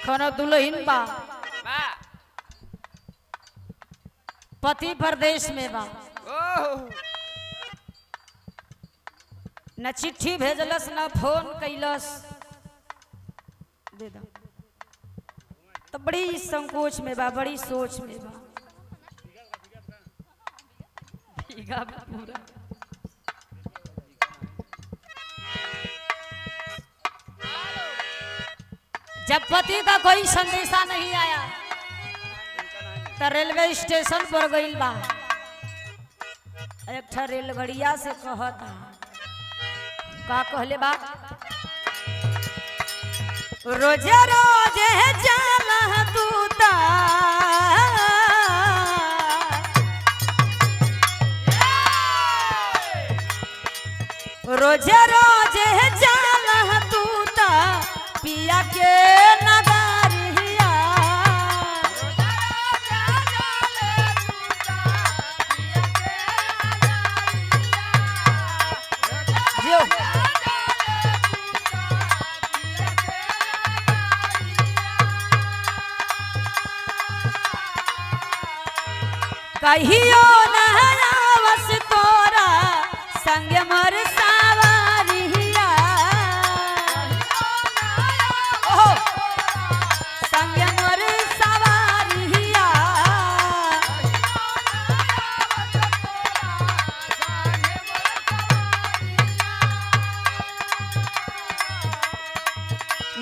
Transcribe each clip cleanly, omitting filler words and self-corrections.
खनो दुल्हन बा पति प्रदेश में बा न चिट्ठी भेजलस न फोन कैलस दे दो तो बड़ी संकोच में बा बड़ी सोच में बा पूरा जब पति का कोई संदेशा नहीं आया तो रेलवे स्टेशन पर गई बा एक रेलगड़िया से कहता का कहले बा रोजे रोजे जाला तू ता रोजे रोजे जाला तू ता पिया के नगरिया जो कहियो नहयावस तोरा संग मर सावरिया ओहो संग मर सावरिया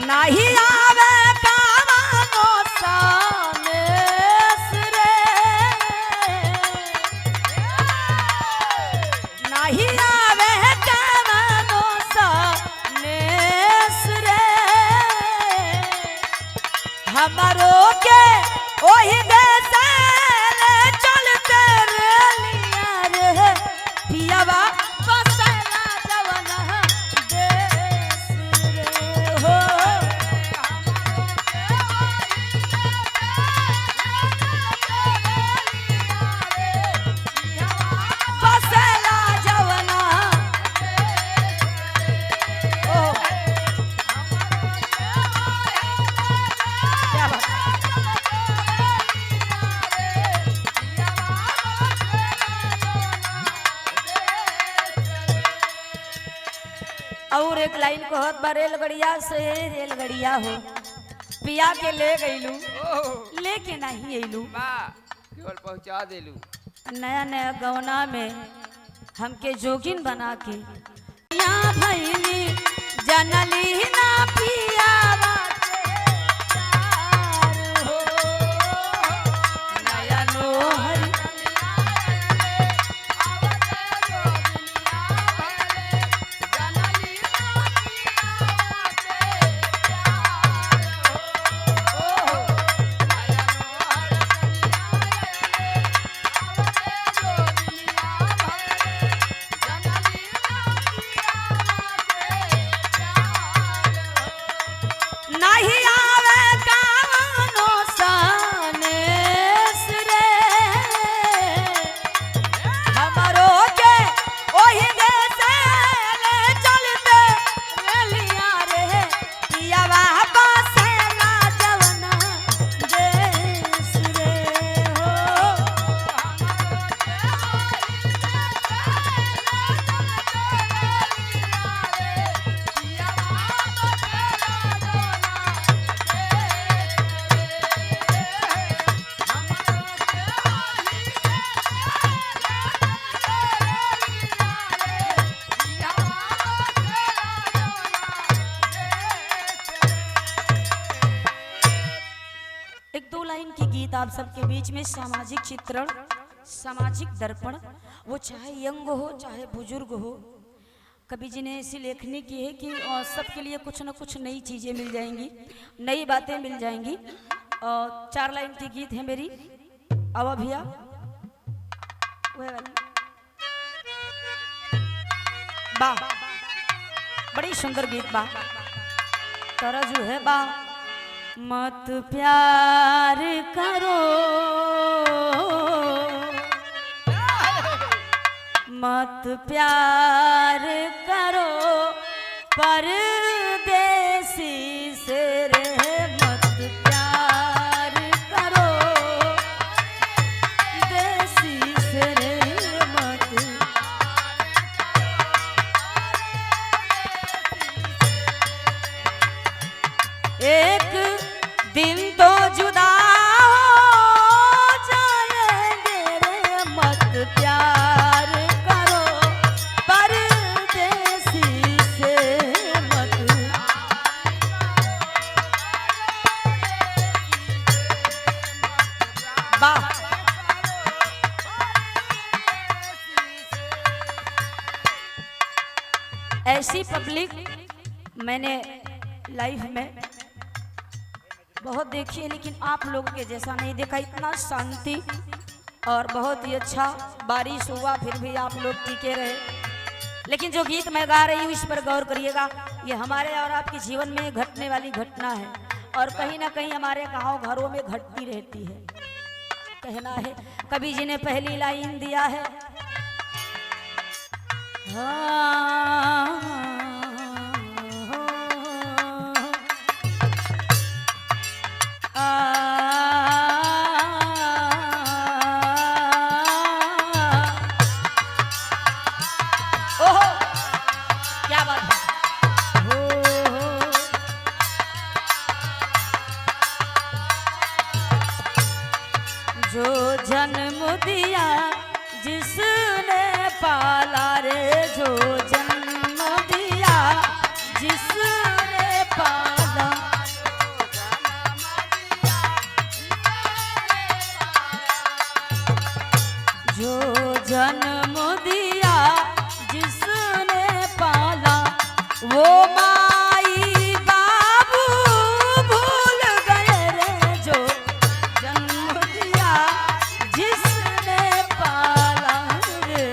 नहीं आवे कामनो समेस रे नहीं आवे कामनो समेस रे हमारो के ओही देश चलते रेलिया रे पियावा बसला जवना देश रे हो बसला जवना ओ क्या बात और एक लाइन कहत बा रेलगड़िया से रेलगड़िया हो पिया के ले गईलू लेके नहीं अइलू केवल पहुंचा देलू नया नया गौना में हमके जोगिन बना के यहाँ भैली जनली ना पियावा के प्यार हो नया नोहर नहीं आवे कामनो सनेस रे हमरो के ओही देश चलते रेलिया रे पियावा बसला जवना देश रे हो एक दो लाइन की गीत आप सबके बीच में सामाजिक चित्रण सामाजिक दर्पण वो चाहे यंग हो चाहे बुजुर्ग हो कवि जी ने ऐसी लेखनी की है कि सबके लिए कुछ न कुछ नई चीज़ें मिल जाएंगी नई बातें मिल जाएंगी और 4 लाइन की गीत है मेरी आवा भैया वह वाली बा बड़ी सुंदर गीत बा तरह जो है बा मत प्यार करो मत प्यार करो परदेसी से रे मत ऐसी पब्लिक मैंने लाइफ में बहुत देखी है, लेकिन आप लोगों के जैसा नहीं देखा। इतना शांति और बहुत ही अच्छा। बारिश हुआ फिर भी आप लोग टिके रहे। लेकिन जो गीत मैं गा रही हूँ इस पर गौर करिएगा। ये हमारे और आपके जीवन में घटने वाली घटना है और कहीं ना कहीं हमारे गांव घरों में घटती रहती है। कहना है कवि जी ने पहली लाइन दिया है, ओहो क्या बात है। जो जन्म दिया जिसने पाला रे, जो जन्म दिया जिसने पाला, जो जन्म दिया जिसने पाला, वो माई बाबू भूल गए रे, जो जन्म दिया जिसने पाला रे।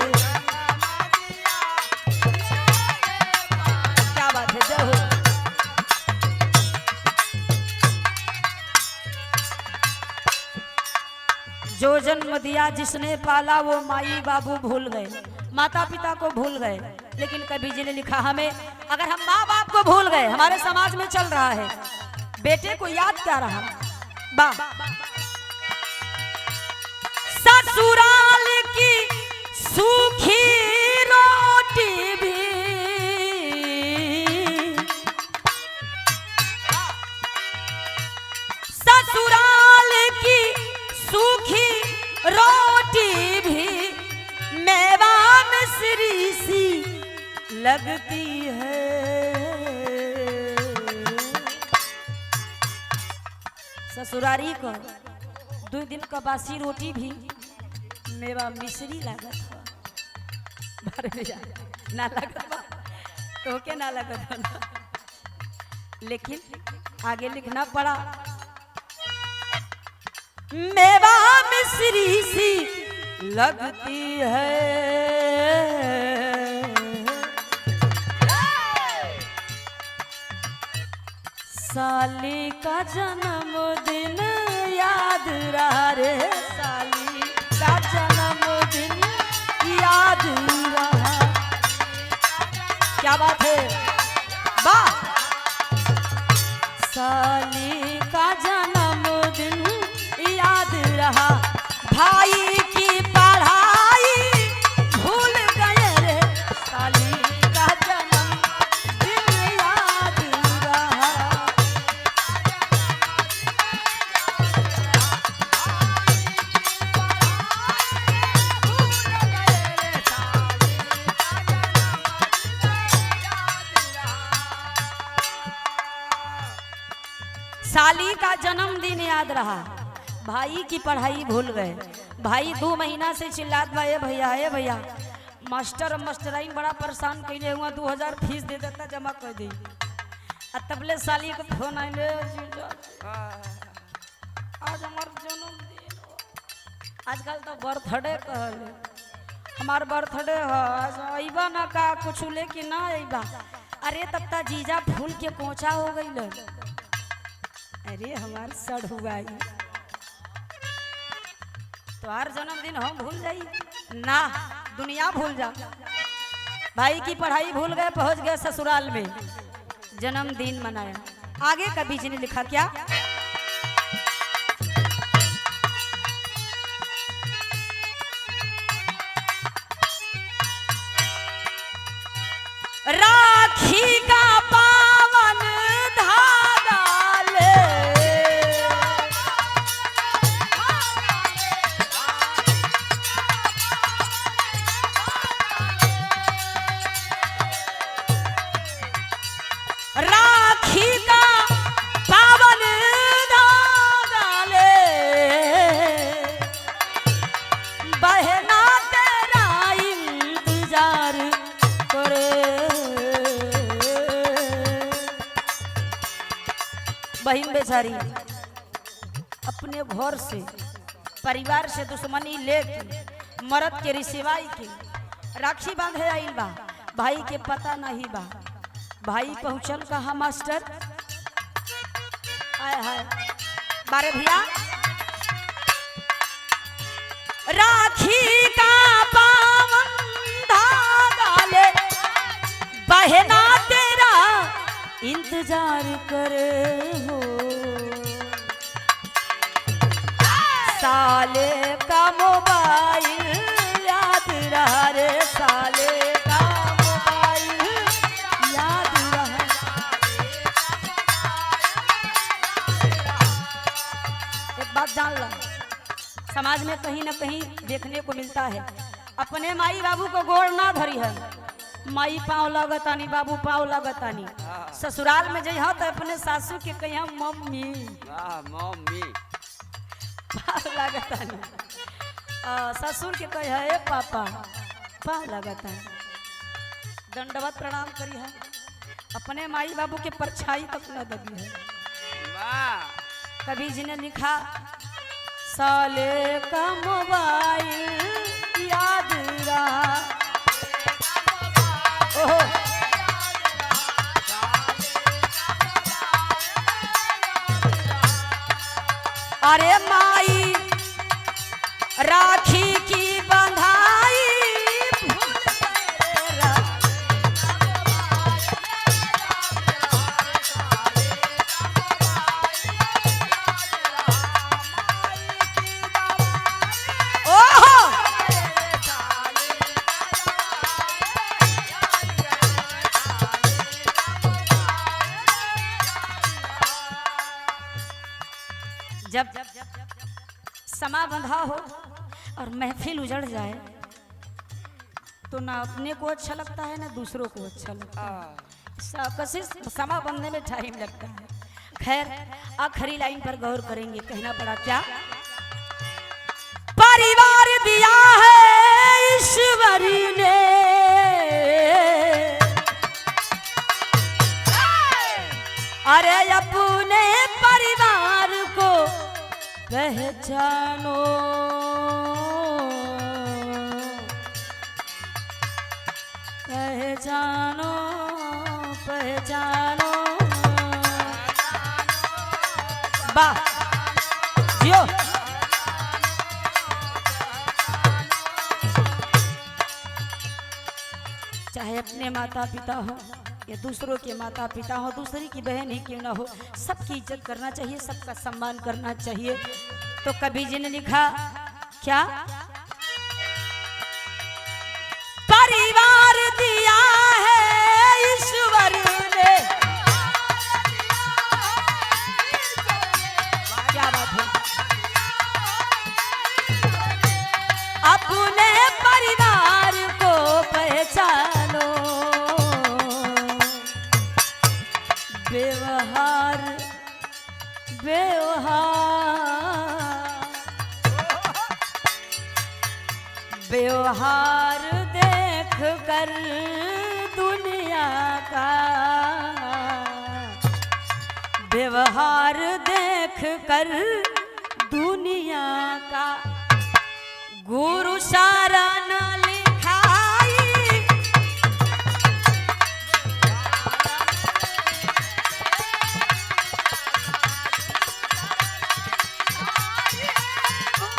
क्या बात है, जय हो। जो जन्म दिया जिसने पाला, वो माई बाबू भूल गए, माता पिता को भूल गए। लेकिन कवि जी ने लिखा हमें, अगर हम माँ बाप को भूल गए, हमारे समाज में चल रहा है बेटे को याद क्या रहा। बा ससुराल की सूखी रोटी भी ससुराल की सूखी रोटी भी मेवा मिश्री सी लगती है। ससुरारी को 2 दिन का बासी रोटी भी मेवा मिश्री लागत हो। बारे भैया ना लागत बा तो के ना लागत हो ना। लेकिन आगे लिखना पड़ा, मेवा मिश्री सी लगती है। साली का जन्मदिन याद रहा रे, साली का जन्मदिन याद रहा। क्या बात है, वाह। साली का जन्मदिन याद रहा, भाई की पढ़ाई भूल गए रे, साली का जन्मदिन याद रहा। साली का जन्मदिन याद रहा, भाई की पढ़ाई भूल गए। भाई 2 महीना से चिल्लात बा, ए भैया ए भैया, मास्टर और मास्टराइन बड़ा परेशान कैले हुआ, 2000 फीस दे देता जमा कर दी। तबले साली को फोन आइले, आज हमार जन्मदिन, आजकल तो बर्थडे कहले, हमार बर्थडे है आज, अइबा ना का कुछ लेके ना अइबा। अरे तब तक जीजा फूल के कोचा हो गई। अरे हमार सड़ हुआ तो हर जन्मदिन हम भूल जाई ना, दुनिया भूल जा। भाई की पढ़ाई भूल गए, पहुंच गए ससुराल में, जन्मदिन मनाया। आगे कवि जी ने लिखा क्या, राखी का पावन धागा ले, राखी का पावन धागा ले, बहना तेरा इंतजार करे। बहन बेचारी अपने घर से परिवार से दुश्मनी लेके मरद के रिसिवाई के राखी बांधे आइल बा, भाई के पता नहीं बा। भाई पहुंचल कहा मास्टर, आय हाय बारे भैया, राखी का पावन धागा ले बहना तेरा इंतजार करे हो, साले का मोबाइल याद रहा रे, साले का मोबाइल याद रहा। एक बात जान लो, समाज में कहीं ना कहीं देखने को मिलता है, अपने माई बाबू को गोड़ ना धरी है, माई पाँव लगतानी बाबू पाँव लगतानी, ससुराल में जइह तो अपने सासू के कहिया मम्मी मम्मी पाँव लगतानी, ससुर के कहिया ए पापा पाँव लगतानी, दंडवत प्रणाम करी है, अपने माई बाबू के परछाई तक न दबी है। वाह कभी जिन्हें लिखा साले का मोबाइल याद रहा, ओहो अरे माई राखी की बंधाई भूल गए रा। ओहो जब समा बंधा हो और महफिल उजड़ जाए तो ना अपने को अच्छा लगता है ना दूसरों को अच्छा लगता है, कसी समा बंधने में टाइम लगता है। खैर आखिरी लाइन पर गौर करेंगे, कहना पड़ा क्या, परिवार दिया है ईश्वरी ने, अरे अपने परिवार को पहचानो, पहचानो पहचानो, वाह जियो। चाहे अपने माता पिता हो या दूसरों के माता पिता हो, दूसरी की बहन ही क्यों ना हो, सबकी इज्जत करना चाहिए, सबका सम्मान करना चाहिए। तो कभी जी ने लिखा क्या, परिवार दिया है ईश्वर ने, क्या बात है, अपने परिवार को पहचानो, व्यवहार व्यवहार देख कर दुनिया का, व्यवहार देख कर दुनिया का, गुरु सारा न लिखाई,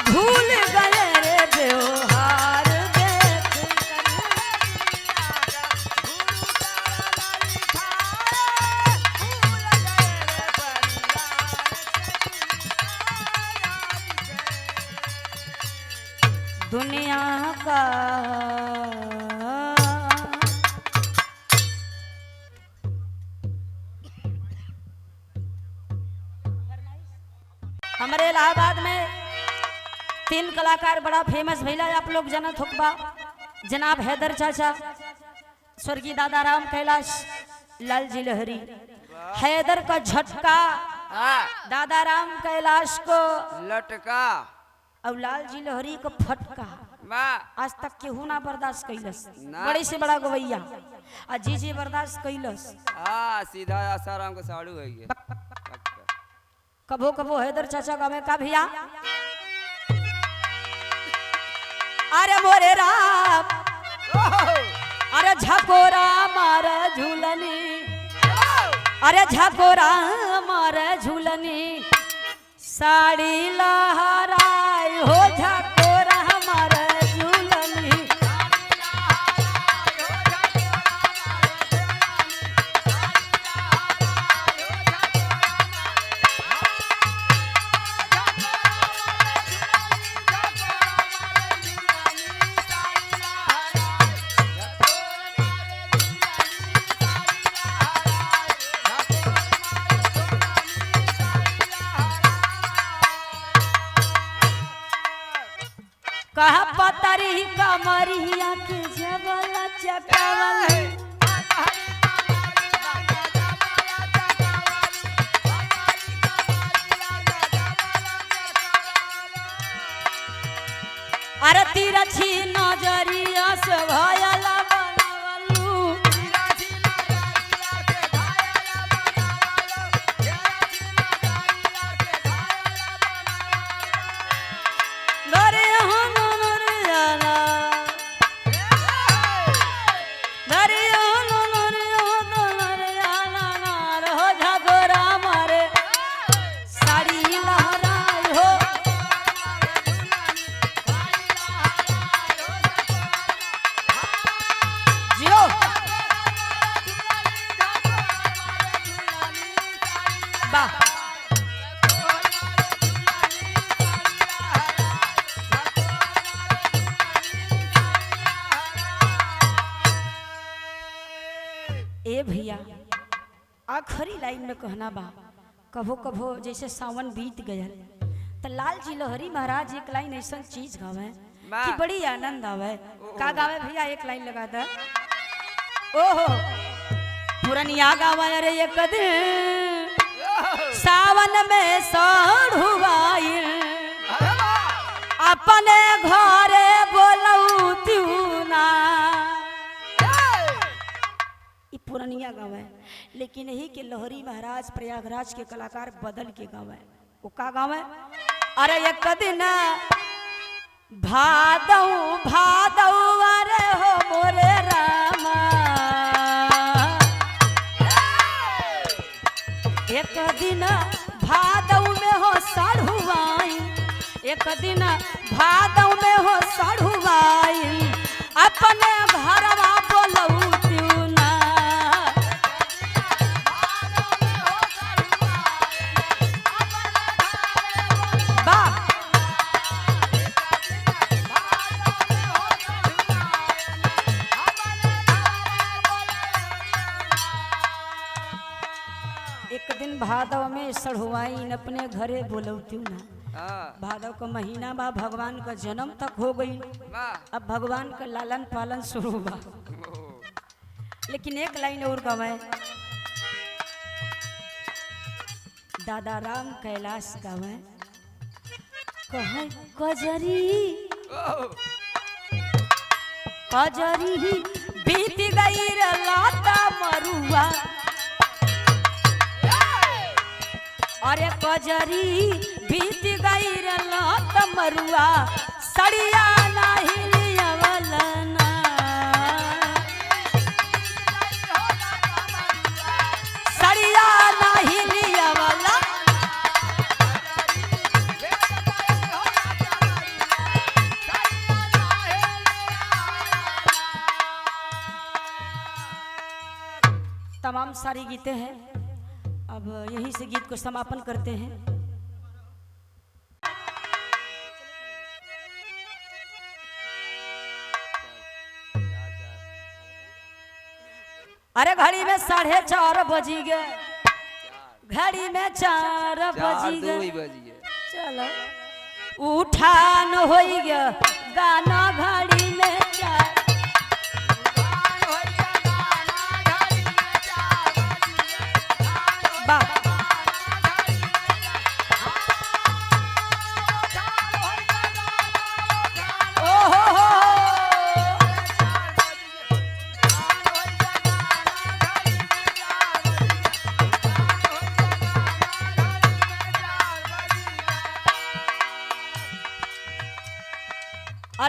भूल गए रे व्यवहार देख कर, दुनिया का हमारे इलाहाबाद में 3 कलाकार बड़ा फेमस भैला, आप लोग जनत होकबा, जनाब हैदर चाचा, स्वर्गीय दादा राम कैलाश लाल जी लहरी, हैदर का झटका दादा राम कैलाश को लटका और लाल जी लहरी को फटका, वाह आज तक केहू ना बर्दाश्त कैलस, ना। बड़ी से बड़ा गवैया आ जी बर्दाश्त कैलस। सीधा आसाराम का साड़ू है ये। कभो कभो हैदर चाचा गावे का भैया अरे मोरे राम अरे झकोरा मार झूलनी अरे झकोरा मार झूलनी साड़ी लहराई हो झकोरा मार झूलनी कहा पतरी कमरिया के जबल चकवल अरे तिरछी नजरिया से भयला बनवलू गरे ए भैया आखिरी लाइन में कहना बा कभो कभो जैसे सावन बीत गया तो लाल जी लोहरी महाराज एक लाइन ऐसा चीज गावे कि बड़ी आनंद आवे का गावे भैया एक लाइन लगा दे ओहो पुरनिया गावे अरे एक दिन सावन में साढ़ुआई अपने घरे बोलऊ त्यूना पुरनिया गावे लेकिन यही के लोहरी महाराज प्रयागराज के कलाकार बदल के गावे वो का गावे अरे एक दिन भादऊ भादऊ अरे हो मोरे रामा एक दिन भादऊ में हो साढ़ुआई एक दिन भादऊ में हो साढ़ुआई अपने घरवा बोलऊ एक दिन भादव में सढ़ुआइन अपने घरे बोलौती ना भादव का महीना बा भगवान का जन्म तक हो गई अब भगवान का लालन पालन शुरू बा लेकिन एक लाइन और गवाए दादा राम कैलाश गवाए कहे कजरी कजरी बीत गई रे लाता मरुआ अरे कजरी बीत गई रे लात मरुआ सड़िया नहीं लियवलना सड़िया नहीं लियवला तमाम सारी गीतें हैं अब यहीं से गीत को समापन करते हैं। अरे घड़ी में 4:30 बजी गए घड़ी में 4 बजी गए चलो उठान हो गया गाना घड़ी में 4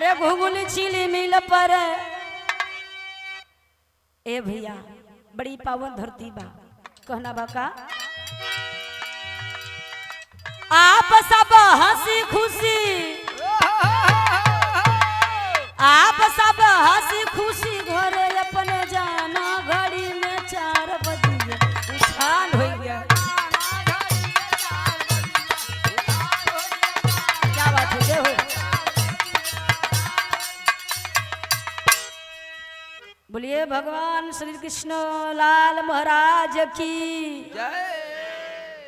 अरे घुंगुल छिली मिल पर ए भैया बड़ी पावन धरती बा कहना बा का आप सब हंसी खुशी आप सब हंसी खुशी घरे अपने जाना घड़ी में 4 बजे उछाल हो गया क्या बात है देखो बोलिए भगवान श्री कृष्ण लाल महाराज की जय